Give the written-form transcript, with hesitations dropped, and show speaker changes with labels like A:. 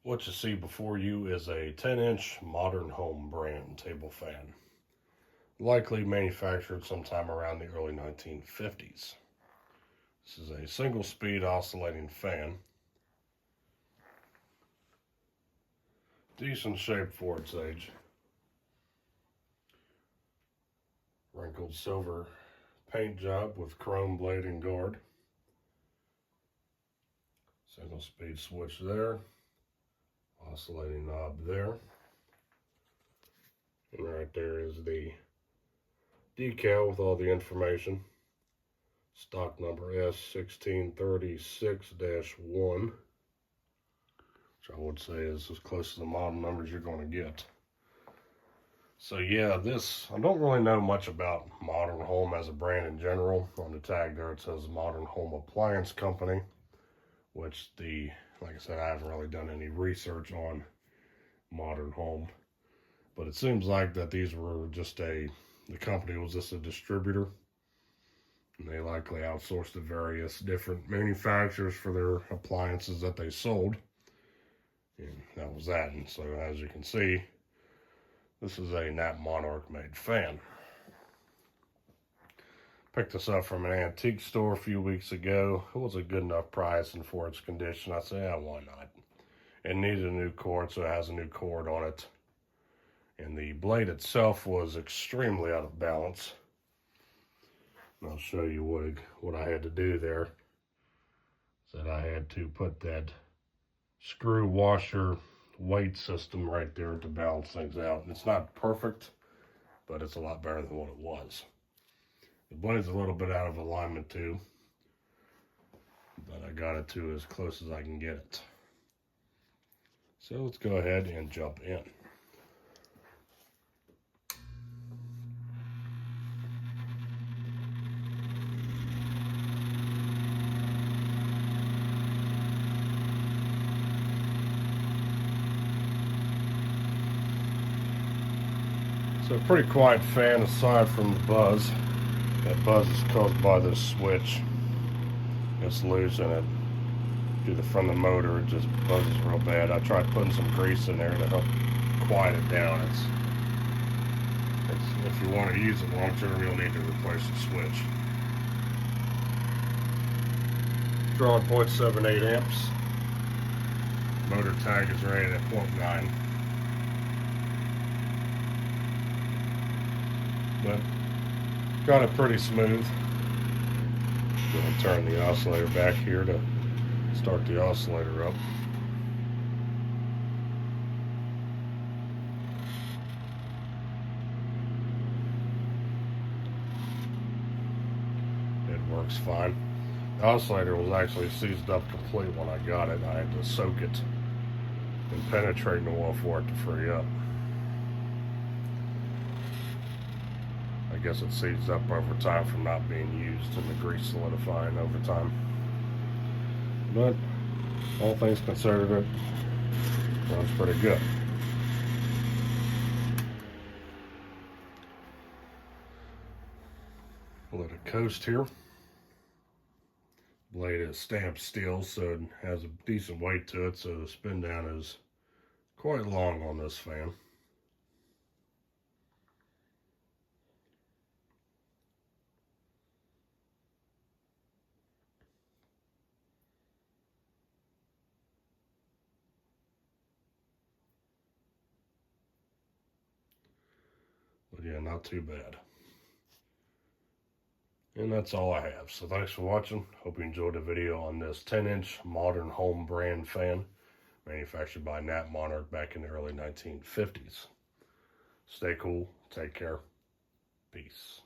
A: What you see before you is a 10-inch Modern Home brand table fan, likely manufactured sometime around the early 1950s. This is a single-speed oscillating fan. Decent shape for its age. Wrinkled silver paint job with chrome blade and guard. Single speed switch there. Oscillating knob there. And right there is the decal with all the information. Stock number S1636-1, which I would say is as close to the model numbers you're going to get. So yeah, I don't really know much about Modern Home as a brand in general. On the tag there it says Modern Home Appliance Company, which like I said, I haven't really done any research on Modern Home. But it seems like that these were just the company was just a distributor. And they likely outsourced to various different manufacturers for their appliances that they sold. And that was that. And so as you can see, this is a Knapp-Monarch made fan. Picked this up from an antique store a few weeks ago. It was a good enough price, and for its condition, I said, yeah, why not? It needed a new cord, so it has a new cord on it. And the blade itself was extremely out of balance. And I'll show you what I had to do there. That I had to put that screw washer weight system right there to balance things out. It's not perfect, but it's a lot better than what it was. The blade's a little bit out of alignment too, but I got it to as close as I can get it. So let's go ahead and jump in. So a pretty quiet fan aside from the buzz. That buzz is caused by this switch. It's loose and it, through the front of the motor, it just buzzes real bad. I tried putting some grease in there to help quiet it down. It's if you want to use it long term, you'll need to replace the switch. Drawing 0.78 amps. Motor tag is rated at 0.9. But got it pretty smooth. Going to turn the oscillator back here to start the oscillator up. It works fine. The oscillator was actually seized up complete when I got it. I had to soak it and penetrate the oil for it to free up. I guess it seized up over time from not being used and the grease solidifying over time. But all things considered, it runs pretty good. Let it coast here. Blade is stamped steel, so it has a decent weight to it, so the spin down is quite long on this fan. But yeah, not too bad. And that's all I have. So thanks for watching. Hope you enjoyed the video on this 10-inch Modern Home brand fan manufactured by Knapp-Monarch back in the early 1950s. Stay cool. Take care. Peace.